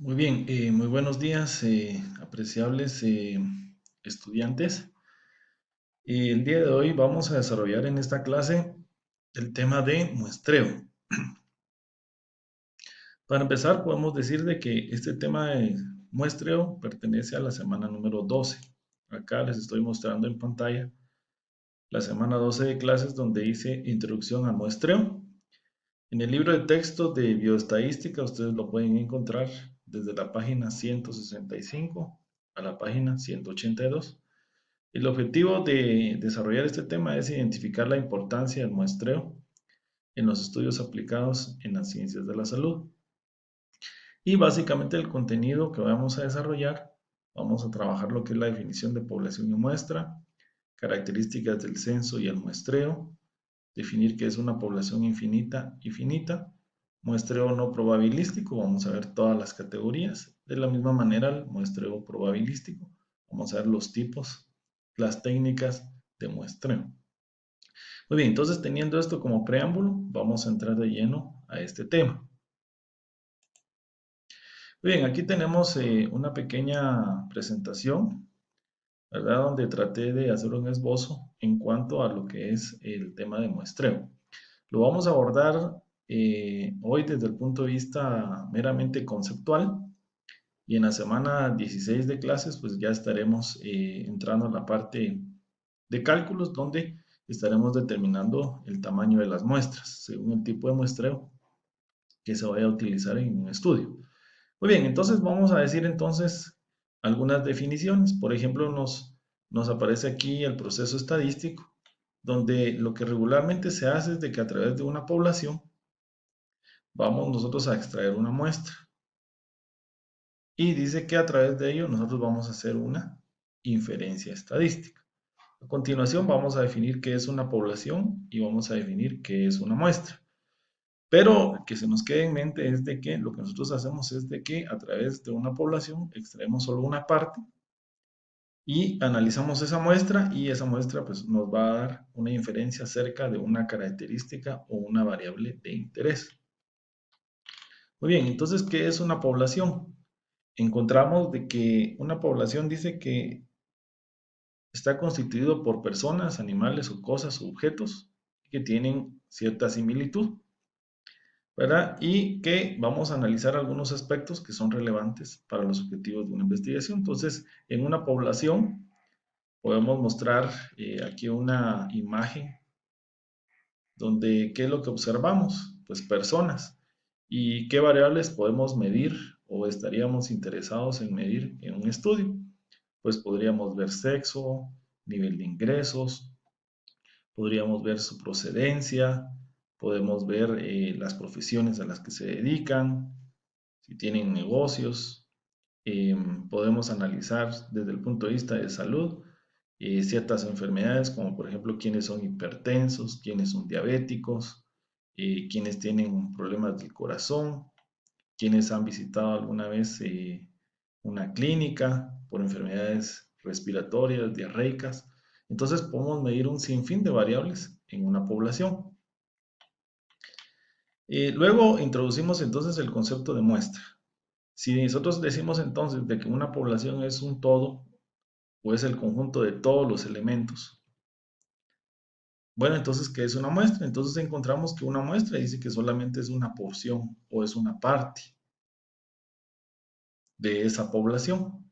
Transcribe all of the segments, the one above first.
Muy bien, muy buenos días, apreciables estudiantes. El día de hoy vamos a desarrollar en esta clase el tema de muestreo. Para empezar, podemos decir de que este tema de muestreo pertenece a la semana número 12. Acá les estoy mostrando en pantalla la semana 12 de clases donde dice Introducción al muestreo. En el libro de texto de bioestadística ustedes lo pueden encontrar desde la página 165 a la página 182. El objetivo de desarrollar este tema es identificar la importancia del muestreo en los estudios aplicados en las ciencias de la salud. Y básicamente el contenido que vamos a desarrollar, vamos a trabajar lo que es la definición de población y muestra, características del censo y el muestreo, definir qué es una población infinita y finita, muestreo no probabilístico, vamos a ver todas las categorías, de la misma manera el muestreo probabilístico, vamos a ver los tipos, las técnicas de muestreo. Muy bien, entonces teniendo esto como preámbulo, vamos a entrar de lleno a este tema. Muy bien, aquí tenemos una pequeña presentación, ¿verdad? Donde traté de hacer un esbozo en cuanto a lo que es el tema de muestreo. Lo vamos a abordar hoy desde el punto de vista meramente conceptual y en la semana 16 de clases pues ya estaremos entrando a la parte de cálculos donde estaremos determinando el tamaño de las muestras según el tipo de muestreo que se vaya a utilizar en un estudio. Muy bien, entonces vamos a decir entonces algunas definiciones. Por ejemplo, nos aparece aquí el proceso estadístico, donde lo que regularmente se hace es de que a través de una población vamos nosotros a extraer una muestra. Y dice que a través de ello nosotros vamos a hacer una inferencia estadística. A continuación vamos a definir qué es una población y vamos a definir qué es una muestra. Pero que se nos quede en mente es de que lo que nosotros hacemos es de que a través de una población extraemos solo una parte y analizamos esa muestra y esa muestra pues nos va a dar una inferencia acerca de una característica o una variable de interés. Muy bien, entonces, ¿qué es una población? Encontramos de que una población dice que está constituido por personas, animales o cosas o objetos que tienen cierta similitud, ¿verdad? Y que vamos a analizar algunos aspectos que son relevantes para los objetivos de una investigación. Entonces, en una población podemos mostrar aquí una imagen donde, ¿qué es lo que observamos? Pues personas. ¿Y qué variables podemos medir o estaríamos interesados en medir en un estudio? Pues podríamos ver sexo, nivel de ingresos, podríamos ver su procedencia, podemos ver las profesiones a las que se dedican, si tienen negocios, podemos analizar desde el punto de vista de salud ciertas enfermedades, como por ejemplo quiénes son hipertensos, quiénes son diabéticos, quiénes tienen problemas del corazón, quiénes han visitado alguna vez una clínica por enfermedades respiratorias, diarreicas. Entonces podemos medir un sinfín de variables en una población. Luego introducimos entonces el concepto de muestra. Si nosotros decimos entonces de que una población es un todo o es el conjunto de todos los elementos, bueno, entonces, ¿qué es una muestra? Entonces encontramos que una muestra dice que solamente es una porción o es una parte de esa población.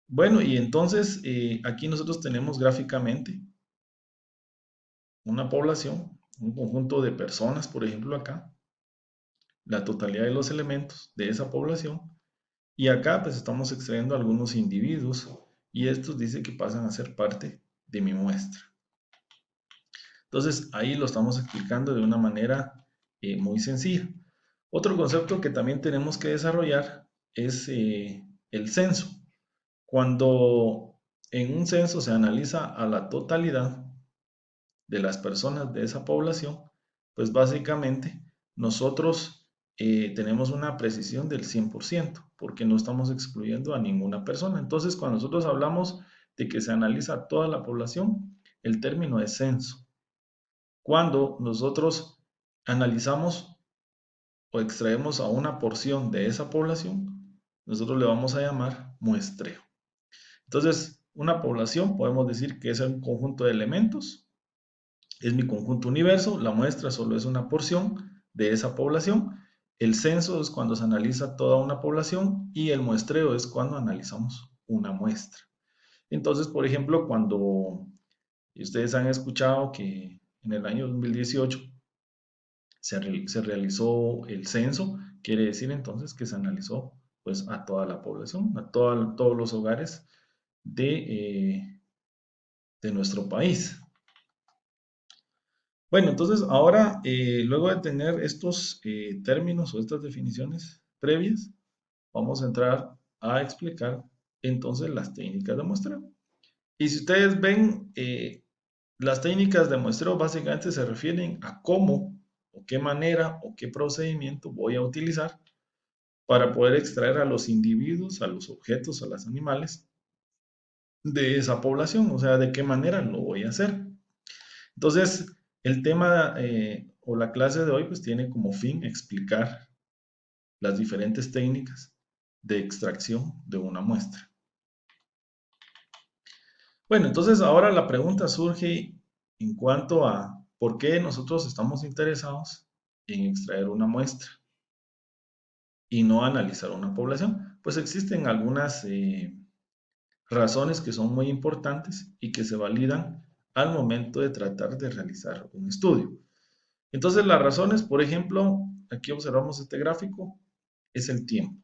Bueno, y entonces aquí nosotros tenemos gráficamente una población, un conjunto de personas, por ejemplo acá, la totalidad de los elementos de esa población, y acá pues estamos extrayendo algunos individuos y estos dice que pasan a ser parte de mi muestra. Entonces ahí lo estamos explicando de una manera muy sencilla. Otro concepto que también tenemos que desarrollar es el censo. Cuando en un censo se analiza a la totalidad de las personas de esa población, pues básicamente nosotros tenemos una precisión del 100%, porque no estamos excluyendo a ninguna persona. Entonces, cuando nosotros hablamos de que se analiza toda la población, el término es censo. Cuando nosotros analizamos o extraemos a una porción de esa población, nosotros le vamos a llamar muestreo. Entonces, una población podemos decir que es un conjunto de elementos, es mi conjunto universo, la muestra solo es una porción de esa población, el censo es cuando se analiza toda una población y el muestreo es cuando analizamos una muestra. Entonces, por ejemplo, cuando ustedes han escuchado que en el año 2018 se realizó el censo, quiere decir entonces que se analizó pues a toda la población, todos los hogares de, de nuestro país. Bueno, entonces ahora, luego de tener estos términos o estas definiciones previas, vamos a entrar a explicar entonces las técnicas de muestreo. Y si ustedes ven, las técnicas de muestreo básicamente se refieren a cómo o qué manera o qué procedimiento voy a utilizar para poder extraer a los individuos, a los objetos, a los animales de esa población, o sea, de qué manera lo voy a hacer. Entonces, el tema o la clase de hoy pues tiene como fin explicar las diferentes técnicas de extracción de una muestra. Bueno, entonces ahora la pregunta surge en cuanto a por qué nosotros estamos interesados en extraer una muestra y no analizar una población. Pues existen algunas razones que son muy importantes y que se validan al momento de tratar de realizar un estudio. Entonces, las razones, por ejemplo, aquí observamos este gráfico, es el tiempo.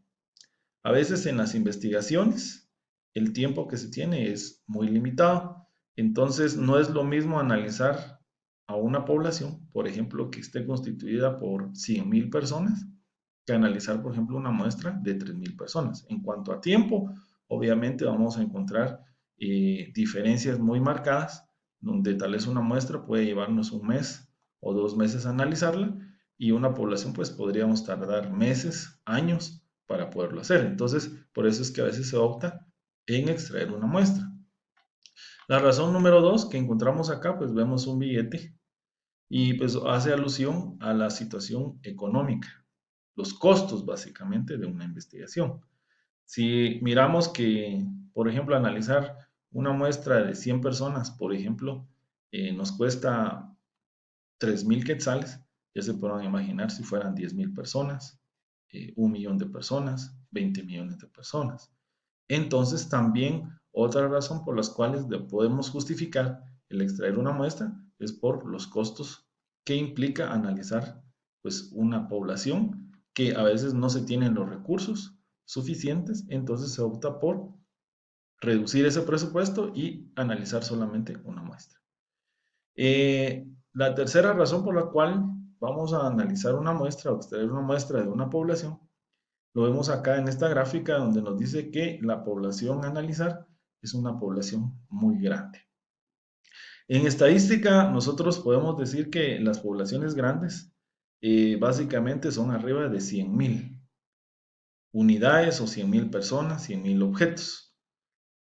A veces en las investigaciones, el tiempo que se tiene es muy limitado. Entonces, no es lo mismo analizar a una población, por ejemplo, que esté constituida por 100.000 personas, que analizar, por ejemplo, una muestra de 3.000 personas. En cuanto a tiempo, obviamente vamos a encontrar diferencias muy marcadas, donde tal vez una muestra puede llevarnos un mes o 2 meses a analizarla y una población pues podríamos tardar meses, años para poderlo hacer. Entonces, por eso es que a veces se opta en extraer una muestra. La razón número dos que encontramos acá, pues vemos un billete y pues hace alusión a la situación económica, los costos básicamente de una investigación. Si miramos que, por ejemplo, analizar una muestra de 100 personas, por ejemplo, nos cuesta 3.000 quetzales, ya se podrán imaginar si fueran 10.000 personas, 1 millón de personas, 20 millones de personas. Entonces, también otra razón por las cuales podemos justificar el extraer una muestra es por los costos que implica analizar pues, una población que a veces no se tienen los recursos suficientes, entonces se opta por reducir ese presupuesto y analizar solamente una muestra. La tercera razón por la cual vamos a analizar una muestra o extraer una muestra de una población, lo vemos acá en esta gráfica donde nos dice que la población a analizar es una población muy grande. En estadística, nosotros podemos decir que las poblaciones grandes básicamente son arriba de 100.000 unidades o 100.000 personas, 100.000 objetos.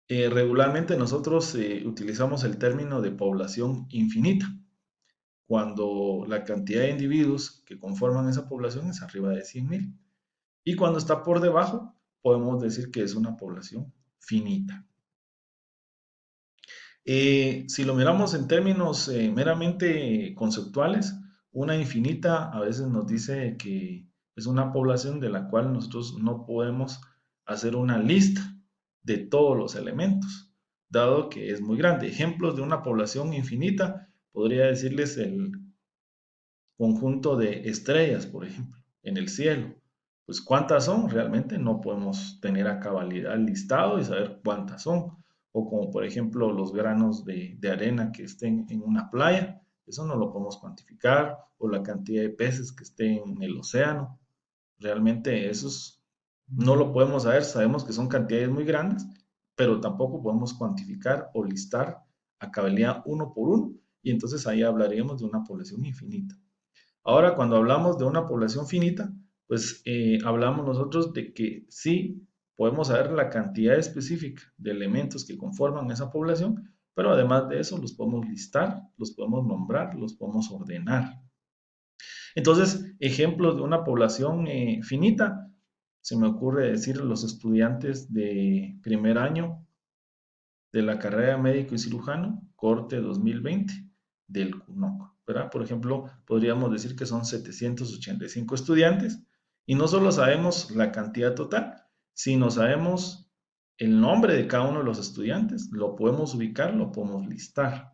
Regularmente nosotros utilizamos el término de población infinita, cuando la cantidad de individuos que conforman esa población es arriba de 100.000. Y cuando está por debajo, podemos decir que es una población finita. Si lo miramos en términos meramente conceptuales, una infinita a veces nos dice que es una población de la cual nosotros no podemos hacer una lista de todos los elementos, dado que es muy grande. Ejemplos de una población infinita podría decirles el conjunto de estrellas, por ejemplo, en el cielo. Pues cuántas son, realmente no podemos tener a cabalidad el listado y saber cuántas son. O como por ejemplo los granos de arena que estén en una playa, eso no lo podemos cuantificar. O la cantidad de peces que estén en el océano. Realmente esos no lo podemos saber, sabemos que son cantidades muy grandes, pero tampoco podemos cuantificar o listar a cabalidad uno por uno. Y entonces ahí hablaríamos de una población infinita. Ahora, cuando hablamos de una población finita, pues hablamos nosotros de que sí podemos saber la cantidad específica de elementos que conforman esa población, pero además de eso los podemos listar, los podemos nombrar, los podemos ordenar. Entonces, ejemplos de una población finita, se me ocurre decir los estudiantes de primer año de la carrera de médico y cirujano, corte 2020 del CUNOC, ¿verdad? Por ejemplo, podríamos decir que son 785 estudiantes y no solo sabemos la cantidad total, sino sabemos el nombre de cada uno de los estudiantes, lo podemos ubicar, lo podemos listar.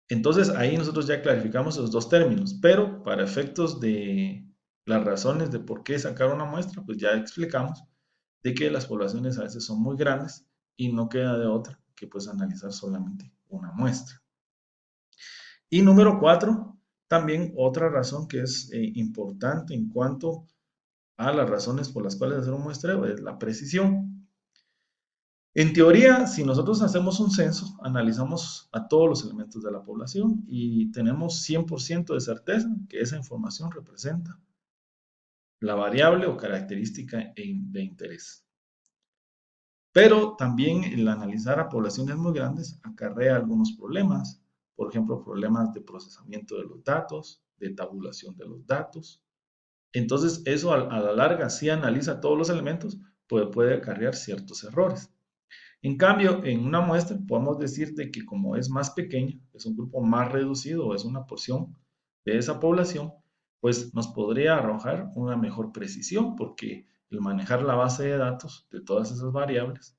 Entonces ahí nosotros ya clarificamos esos dos términos, pero para efectos de las razones de por qué sacar una muestra, pues ya explicamos de que las poblaciones a veces son muy grandes y no queda de otra que pues analizar solamente una muestra. Y número 4, también otra razón que es importante en cuanto a las razones por las cuales hacer un muestreo es la precisión. En teoría, si nosotros hacemos un censo, analizamos a todos los elementos de la población y tenemos 100% de certeza que esa información representa la variable o característica de interés. Pero también el analizar a poblaciones muy grandes acarrea algunos problemas, por ejemplo, problemas de procesamiento de los datos, de tabulación de los datos. Entonces, eso a la larga, si analiza todos los elementos, puede acarrear ciertos errores. En cambio, en una muestra podemos decir de que como es más pequeña, es un grupo más reducido o es una porción de esa población, pues nos podría arrojar una mejor precisión porque el manejar la base de datos de todas esas variables,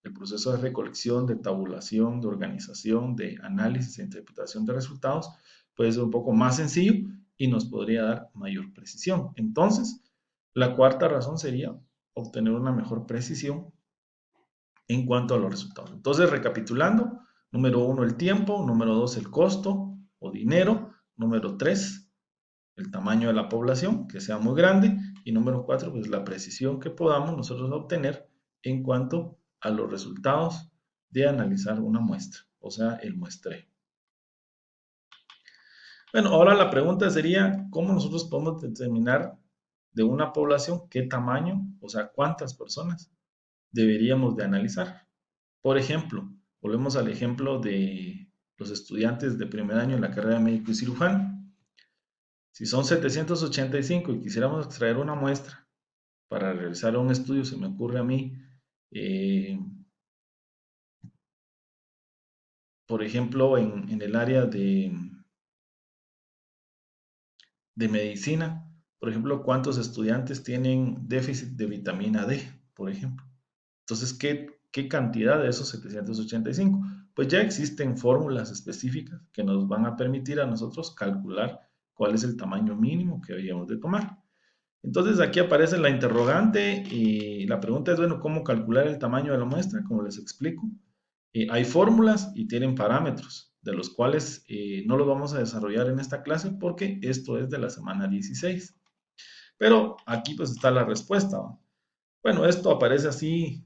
el proceso de recolección, de tabulación, de organización, de análisis e interpretación de resultados puede ser un poco más sencillo y nos podría dar mayor precisión. Entonces, la cuarta razón sería obtener una mejor precisión en cuanto a los resultados. Entonces, recapitulando, número 1, el tiempo, número 2, el costo o dinero, número 3, el tamaño de la población, que sea muy grande, y número 4, pues la precisión que podamos nosotros obtener en cuanto a los resultados de analizar una muestra, o sea, el muestreo. Bueno, ahora la pregunta sería, ¿cómo nosotros podemos determinar de una población qué tamaño, o sea, cuántas personas deberíamos de analizar? Por ejemplo, volvemos al ejemplo de los estudiantes de primer año en la carrera de médico y cirujano. Si son 785 y quisiéramos extraer una muestra para realizar un estudio, se me ocurre a mí, eh, por ejemplo, en el área de medicina, por ejemplo, cuántos estudiantes tienen déficit de vitamina D, por ejemplo. Entonces, ¿qué cantidad de esos 785? Pues ya existen fórmulas específicas que nos van a permitir a nosotros calcular cuál es el tamaño mínimo que deberíamos de tomar. Entonces aquí aparece la interrogante y la pregunta es, bueno, ¿cómo calcular el tamaño de la muestra? Como les explico, hay fórmulas y tienen parámetros, de los cuales no los vamos a desarrollar en esta clase porque esto es de la semana 16. Pero aquí pues está la respuesta. Bueno, esto aparece así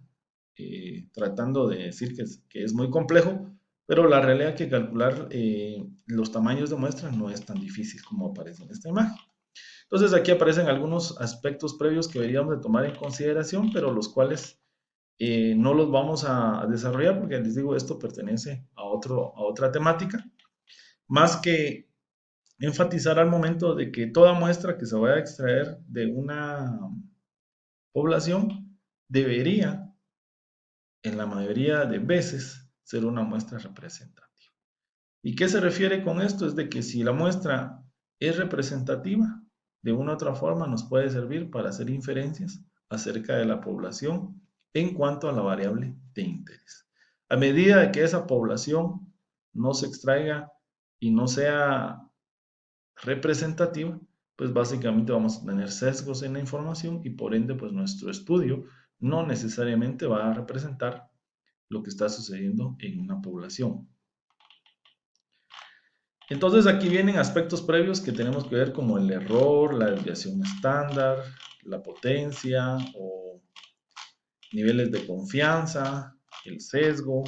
tratando de decir que es muy complejo, pero la realidad es que calcular los tamaños de muestra no es tan difícil como aparece en esta imagen. Entonces aquí aparecen algunos aspectos previos que deberíamos de tomar en consideración, pero los cuales no los vamos a desarrollar porque les digo, esto pertenece a otra temática, más que enfatizar al momento de que toda muestra que se vaya a extraer de una población debería en la mayoría de veces ser una muestra representativa. ¿Y qué se refiere con esto? Es de que si la muestra es representativa, de una u otra forma nos puede servir para hacer inferencias acerca de la población en cuanto a la variable de interés. A medida de que esa población no se extraiga y no sea representativa, pues básicamente vamos a tener sesgos en la información y por ende pues nuestro estudio no necesariamente va a representar lo que está sucediendo en una población. Entonces aquí vienen aspectos previos que tenemos que ver como el error, la desviación estándar, la potencia o niveles de confianza, el sesgo,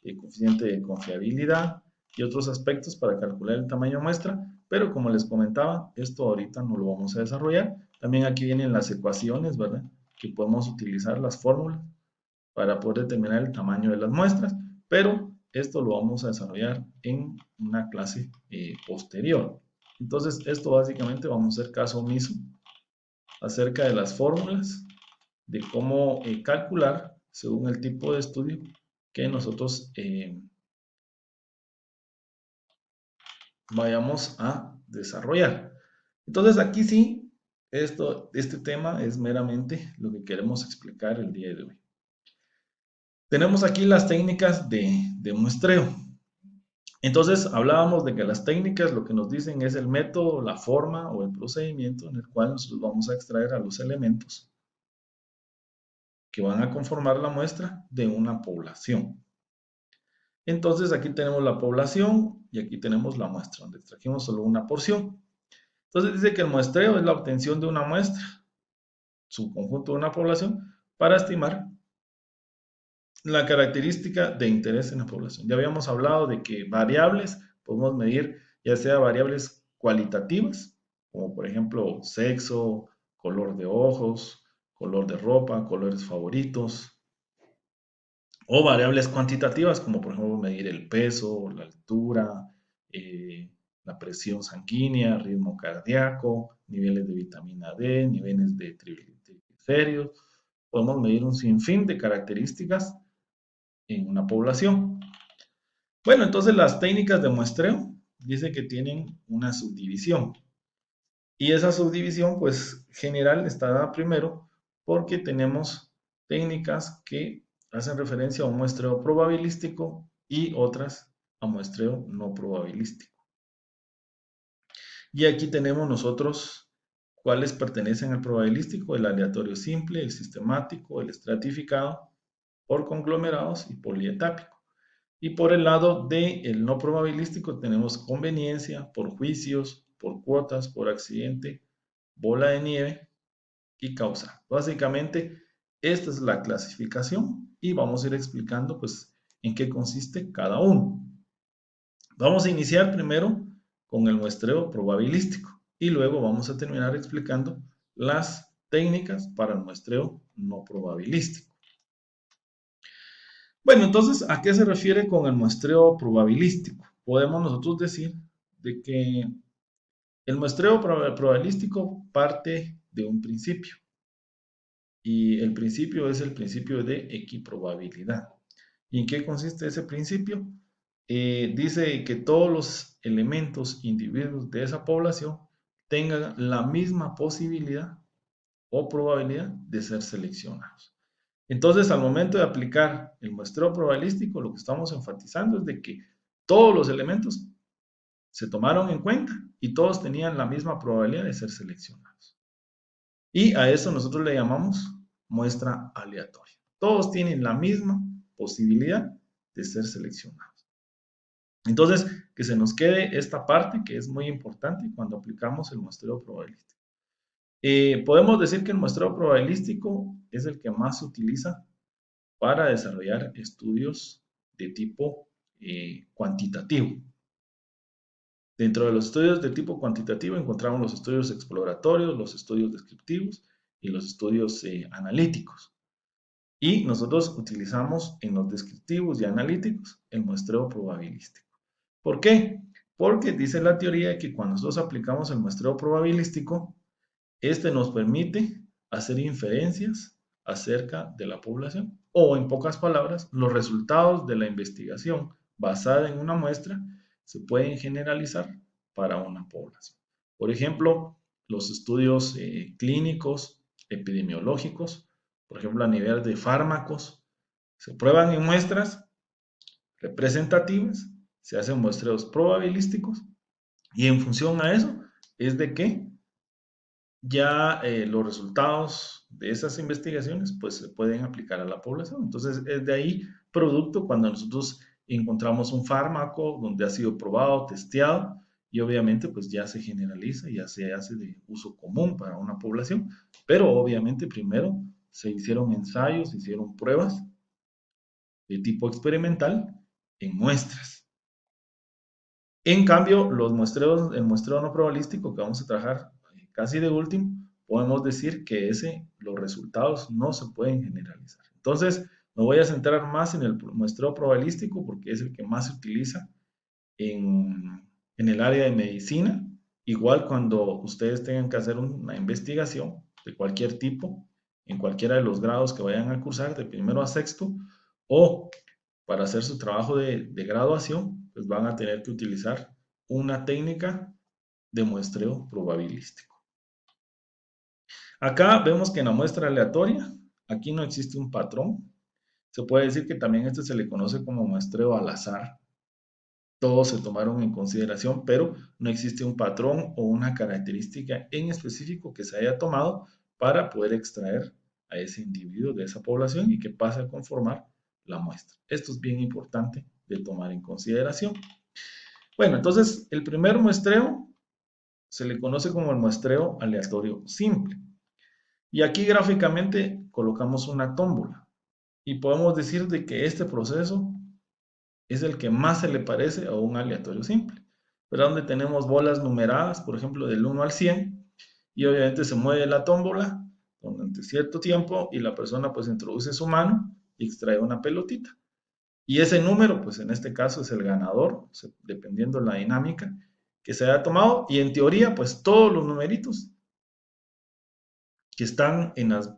el coeficiente de confiabilidad y otros aspectos para calcular el tamaño de muestra, pero como les comentaba, esto ahorita no lo vamos a desarrollar. También aquí vienen las ecuaciones, ¿verdad? Que podemos utilizar las fórmulas para poder determinar el tamaño de las muestras, pero esto lo vamos a desarrollar en una clase posterior. Entonces, esto básicamente vamos a hacer caso omiso acerca de las fórmulas de cómo calcular según el tipo de estudio que nosotros vayamos a desarrollar. Entonces, aquí sí, este tema es meramente lo que queremos explicar el día de hoy. Tenemos aquí las técnicas de muestreo. Entonces, hablábamos de que las técnicas lo que nos dicen es el método, la forma o el procedimiento en el cual nosotros vamos a extraer a los elementos que van a conformar la muestra de una población. Entonces, aquí tenemos la población y aquí tenemos la muestra, donde extrajimos solo una porción. Entonces, dice que el muestreo es la obtención de una muestra, su conjunto de una población, para estimar la característica de interés en la población. Ya habíamos hablado de que variables podemos medir ya sea variables cualitativas, como por ejemplo sexo, color de ojos, color de ropa, colores favoritos, o variables cuantitativas, como por ejemplo medir el peso, la altura, eh, la presión sanguínea, ritmo cardíaco, niveles de vitamina D, niveles de triglicéridos. Podemos medir un sinfín de características en una población. Bueno, entonces las técnicas de muestreo dice que tienen una subdivisión. Y esa subdivisión, pues, general está dada primero porque tenemos técnicas que hacen referencia a un muestreo probabilístico y otras a muestreo no probabilístico. Y aquí tenemos nosotros cuáles pertenecen al probabilístico: el aleatorio simple, el sistemático, el estratificado, por conglomerados y polietápico. Y por el lado del no probabilístico tenemos conveniencia, por juicios, por cuotas, por accidente, bola de nieve y causa. Básicamente, esta es la clasificación y vamos a ir explicando pues en qué consiste cada uno. Vamos a iniciar primero con el muestreo probabilístico y luego vamos a terminar explicando las técnicas para el muestreo no probabilístico. Bueno, entonces, ¿a qué se refiere con el muestreo probabilístico? Podemos nosotros decir de que el muestreo probabilístico parte de un principio y el principio es el principio de equiprobabilidad. ¿Y en qué consiste ese principio? Dice que todos los elementos individuos de esa población tengan la misma posibilidad o probabilidad de ser seleccionados. Entonces, al momento de aplicar el muestreo probabilístico, lo que estamos enfatizando es de que todos los elementos se tomaron en cuenta y todos tenían la misma probabilidad de ser seleccionados. Y a eso nosotros le llamamos muestra aleatoria. Todos tienen la misma posibilidad de ser seleccionados. Entonces, que se nos quede esta parte que es muy importante cuando aplicamos el muestreo probabilístico. Podemos decir que el muestreo probabilístico es el que más se utiliza para desarrollar estudios de tipo cuantitativo. Dentro de los estudios de tipo cuantitativo encontramos los estudios exploratorios, los estudios descriptivos y los estudios analíticos. Y nosotros utilizamos en los descriptivos y analíticos el muestreo probabilístico. ¿Por qué? Porque dice la teoría que cuando nosotros aplicamos el muestreo probabilístico, este nos permite hacer inferencias acerca de la población, o en pocas palabras, los resultados de la investigación basada en una muestra se pueden generalizar para una población. Por ejemplo, los estudios clínicos, epidemiológicos, por ejemplo, a nivel de fármacos, se prueban en muestras representativas, se hacen muestreos probabilísticos y en función a eso es de que ya los resultados de esas investigaciones pues se pueden aplicar a la población. Entonces es de ahí producto cuando nosotros encontramos un fármaco donde ha sido probado, testeado y obviamente pues ya se generaliza, ya se hace de uso común para una población, pero obviamente primero se hicieron ensayos, se hicieron pruebas de tipo experimental en muestras. En cambio, los muestreos, el muestreo no probabilístico que vamos a trabajar casi de último, podemos decir que los resultados no se pueden generalizar. Entonces, me voy a centrar más en el muestreo probabilístico porque es el que más se utiliza en el área de medicina Igual cuando ustedes tengan que hacer una investigación de cualquier tipo, en cualquiera de los grados que vayan a cursar, de primero a sexto, o para hacer su trabajo de graduación, pues van a tener que utilizar una técnica de muestreo probabilístico. Acá vemos que en la muestra aleatoria, aquí no existe un patrón. Se puede decir que también este se le conoce como muestreo al azar. Todos se tomaron en consideración, pero no existe un patrón o una característica en específico que se haya tomado para poder extraer a ese individuo de esa población y que pase a conformar la muestra. Esto es bien importante de tomar en consideración. Bueno, entonces el primer muestreo se le conoce como el muestreo aleatorio simple. Y aquí gráficamente colocamos una tómbola y podemos decir de que este proceso es el que más se le parece a un aleatorio simple, pero donde tenemos bolas numeradas, por ejemplo, del 1 al 100, y obviamente se mueve la tómbola durante cierto tiempo y la persona pues introduce su mano y extrae una pelotita. Y ese número, pues en este caso es el ganador, dependiendo de la dinámica que se haya tomado, y en teoría, pues todos los numeritos que están en las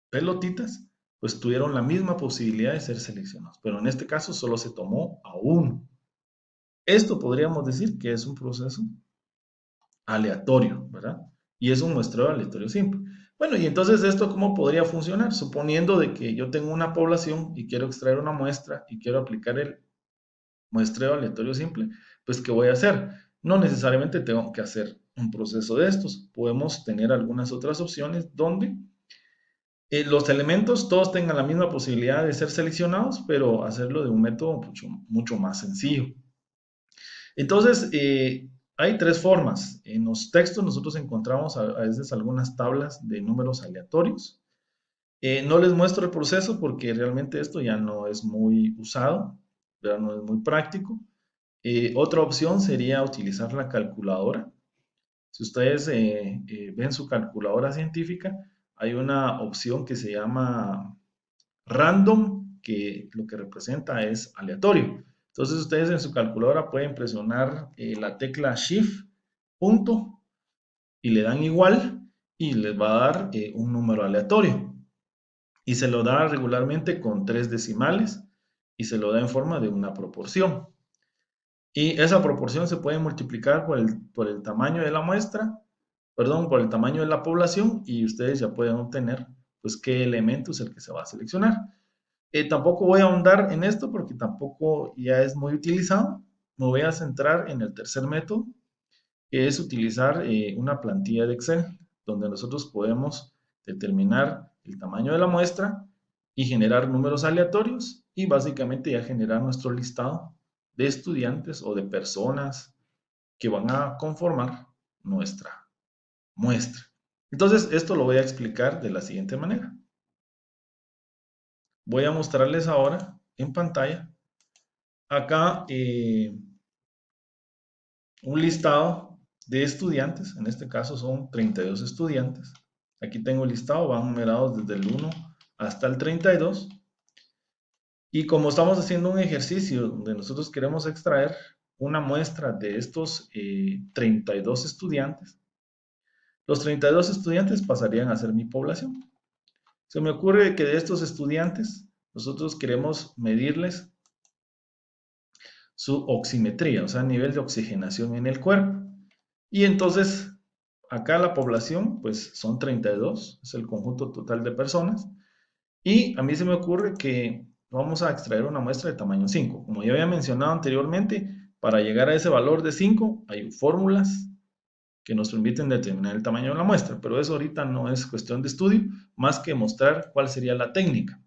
pelotitas, pues tuvieron la misma posibilidad de ser seleccionados, pero en este caso solo se tomó a uno. Esto podríamos decir que es un proceso aleatorio, ¿verdad? Y es un muestreo aleatorio simple. Bueno, y entonces esto cómo podría funcionar, suponiendo de que yo tengo una población y quiero extraer una muestra y quiero aplicar el muestreo aleatorio simple, pues ¿qué voy a hacer? No necesariamente tengo que hacer un proceso de estos. Podemos tener algunas otras opciones donde los elementos todos tengan la misma posibilidad de ser seleccionados, pero hacerlo de un método mucho más sencillo. Entonces, hay tres formas. En los textos nosotros encontramos a veces algunas tablas de números aleatorios. No les muestro el proceso porque realmente esto ya no es muy usado, ya no es muy práctico. Otra opción sería utilizar la calculadora. Si ustedes ven su calculadora científica, hay una opción que se llama random, que lo que representa es aleatorio. Entonces ustedes en su calculadora pueden presionar la tecla Shift, punto, y le dan igual y les va a dar un número aleatorio. Y se lo da regularmente con 3 decimales y se lo da en forma de una proporción. Y esa proporción se puede multiplicar por el tamaño de la muestra, perdón, por el tamaño de la población y ustedes ya pueden obtener pues qué elemento es el que se va a seleccionar. Tampoco voy a ahondar en esto porque tampoco ya es muy utilizado. Me voy a centrar en el tercer método, que es utilizar una plantilla de Excel, donde nosotros podemos determinar el tamaño de la muestra y generar números aleatorios y básicamente ya generar nuestro listado de estudiantes o de personas que van a conformar nuestra muestra. Entonces, esto lo voy a explicar de la siguiente manera. Voy a mostrarles ahora en pantalla acá un listado de estudiantes, en este caso son 32 estudiantes. Aquí tengo el listado, van numerados desde el 1 hasta el 32. Y como estamos haciendo un ejercicio donde nosotros queremos extraer una muestra de estos 32 estudiantes, los 32 estudiantes pasarían a ser mi población. Se me ocurre que de estos estudiantes nosotros queremos medirles su oximetría, o sea, nivel de oxigenación en el cuerpo. Y entonces, acá la población, pues son 32, es el conjunto total de personas. Y a mí se me ocurre que vamos a extraer una muestra de tamaño 5. Como ya había mencionado anteriormente, para llegar a ese valor de 5 hay fórmulas que nos permiten determinar el tamaño de la muestra, pero eso ahorita no es cuestión de estudio, más que mostrar cuál sería la técnica.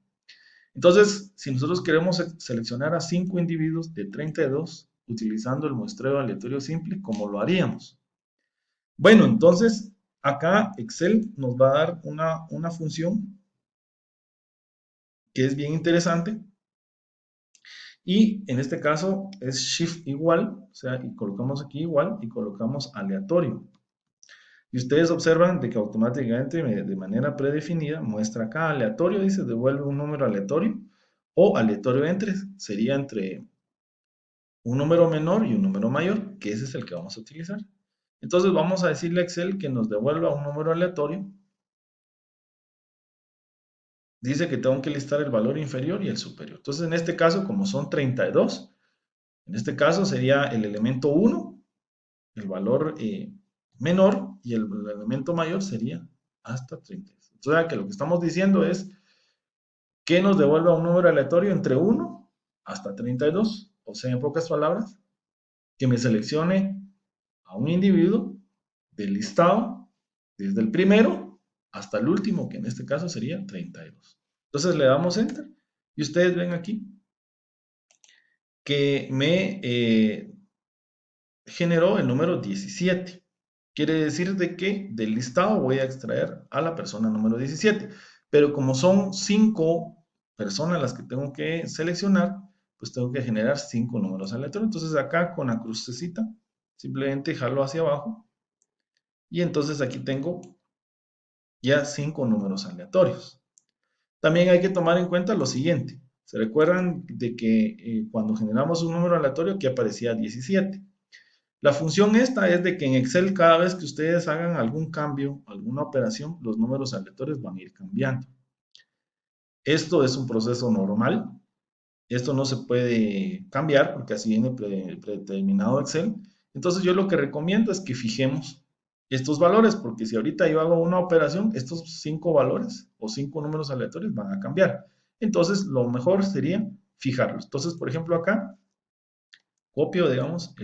Entonces, si nosotros queremos seleccionar a 5 individuos de 32 utilizando el muestreo aleatorio simple, ¿cómo lo haríamos? Bueno, entonces acá Excel nos va a dar una función que es bien interesante y en este caso es Shift igual, o sea, y colocamos aquí igual y colocamos aleatorio. Y ustedes observan de que automáticamente de manera predefinida muestra acá aleatorio, dice devuelve un número aleatorio o aleatorio entre, sería entre un número menor y un número mayor, que ese es el que vamos a utilizar. Entonces vamos a decirle a Excel que nos devuelva un número aleatorio. Dice que tengo que listar el valor inferior y el superior. Entonces en este caso, como son 32, en este caso sería el elemento 1, el valor menor, y el elemento mayor sería hasta 32. O sea que lo que estamos diciendo es que nos devuelva un número aleatorio entre 1 hasta 32. O sea, en pocas palabras, que me seleccione a un individuo del listado desde el primero hasta el último, que en este caso sería 32. Entonces le damos Enter y ustedes ven aquí que me generó el número 17. Quiere decir de que del listado voy a extraer a la persona número 17. Pero como son 5 personas las que tengo que seleccionar, pues tengo que generar 5 números aleatorios. Entonces acá con la crucecita simplemente jalo hacia abajo y entonces aquí tengo ya 5 números aleatorios. También hay que tomar en cuenta lo siguiente. ¿Se recuerdan de que cuando generamos un número aleatorio aquí aparecía 17? La función esta es de que en Excel cada vez que ustedes hagan algún cambio, alguna operación, los números aleatorios van a ir cambiando. Esto es un proceso normal. Esto no se puede cambiar porque así viene predeterminado Excel. Entonces yo lo que recomiendo es que fijemos estos valores, porque si ahorita yo hago una operación, estos 5 valores o 5 números aleatorios van a cambiar. Entonces lo mejor sería fijarlos. Entonces, por ejemplo, acá copio, digamos,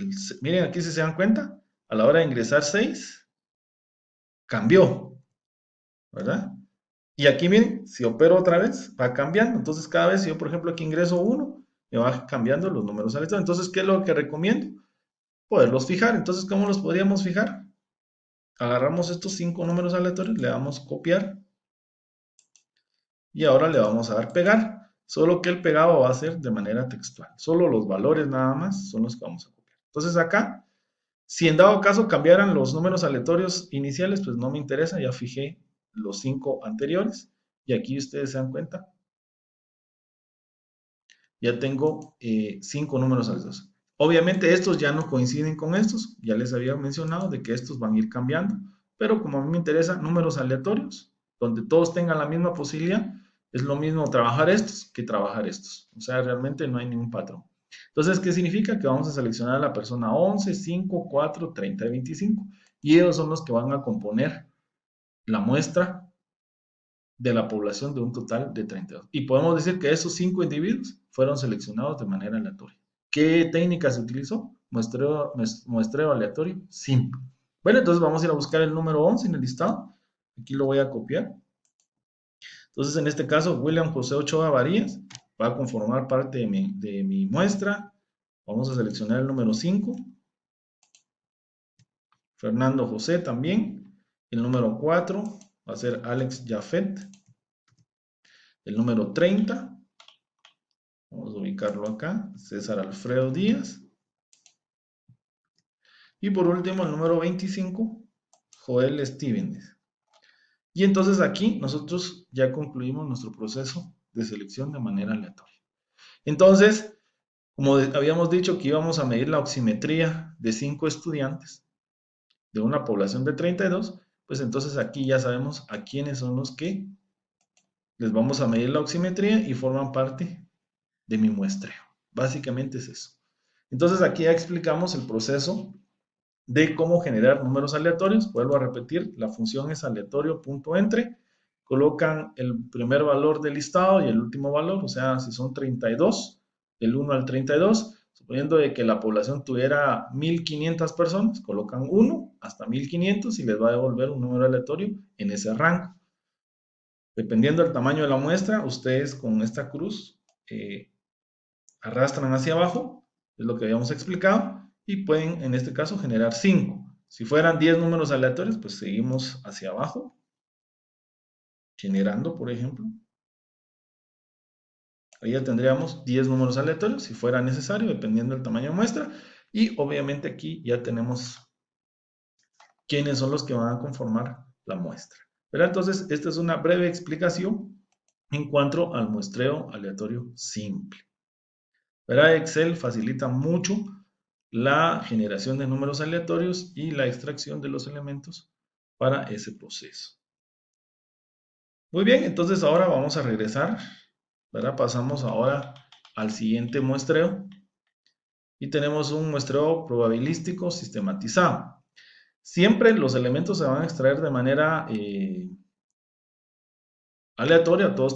miren aquí si se dan cuenta, a la hora de ingresar 6, cambió, ¿verdad? Y aquí miren, si opero otra vez, va cambiando. Entonces cada vez si yo, por ejemplo, aquí ingreso 1, me va cambiando los números aleatorios. Entonces, ¿qué es lo que recomiendo? Poderlos fijar. Entonces, ¿cómo los podríamos fijar? Agarramos estos 5 números aleatorios, le damos copiar y ahora le vamos a dar pegar. Solo que el pegado va a ser de manera textual. Solo los valores nada más son los que vamos a copiar. Entonces acá, si en dado caso cambiaran los números aleatorios iniciales, pues no me interesa, ya fijé los 5 anteriores. Y aquí ustedes se dan cuenta, ya tengo 5 números aleatorios. Obviamente estos ya no coinciden con estos, ya les había mencionado de que estos van a ir cambiando, pero como a mí me interesan números aleatorios, donde todos tengan la misma posibilidad, es lo mismo trabajar estos que trabajar estos. O sea, realmente no hay ningún patrón. Entonces, ¿qué significa? Que vamos a seleccionar a la persona 11, 5, 4, 30 y 25. Y ellos son los que van a componer la muestra de la población de un total de 32. Y podemos decir que esos 5 individuos fueron seleccionados de manera aleatoria. ¿Qué técnica se utilizó? Muestreo aleatorio simple. Bueno, entonces vamos a ir a buscar el número 11 en el listado. Aquí lo voy a copiar. Entonces, en este caso, William José Ochoa Varías va a conformar parte de mi muestra. Vamos a seleccionar el número 5. Fernando José también. El número 4 va a ser Alex Jafet. El número 30. Vamos a ubicarlo acá. César Alfredo Díaz. Y por último, el número 25, Joel Stevens. Y entonces aquí nosotros ya concluimos nuestro proceso de selección de manera aleatoria. Entonces, como habíamos dicho que íbamos a medir la oximetría de 5 estudiantes de una población de 32, pues entonces aquí ya sabemos a quiénes son los que les vamos a medir la oximetría y forman parte de mi muestreo. Básicamente es eso. Entonces aquí ya explicamos el proceso de cómo generar números aleatorios. Vuelvo a repetir, la función es aleatorio.entre. Colocan el primer valor del listado y el último valor, o sea, si son 32, del 1 al 32, suponiendo de que la población tuviera 1500 personas, colocan 1 hasta 1500 y les va a devolver un número aleatorio en ese rango. Dependiendo del tamaño de la muestra, ustedes con esta cruz arrastran hacia abajo, es lo que habíamos explicado, y pueden en este caso generar 5. Si fueran 10 números aleatorios, pues seguimos hacia abajo, generando, por ejemplo. Ahí ya tendríamos 10 números aleatorios, si fuera necesario, dependiendo del tamaño de muestra. Y obviamente aquí ya tenemos quiénes son los que van a conformar la muestra. Pero entonces, esta es una breve explicación en cuanto al muestreo aleatorio simple. ¿Verdad? Excel facilita mucho la generación de números aleatorios y la extracción de los elementos para ese proceso. Muy bien, entonces ahora vamos a regresar, ¿verdad? Pasamos ahora al siguiente muestreo y tenemos un muestreo probabilístico sistematizado. Siempre los elementos se van a extraer de manera aleatoria, todos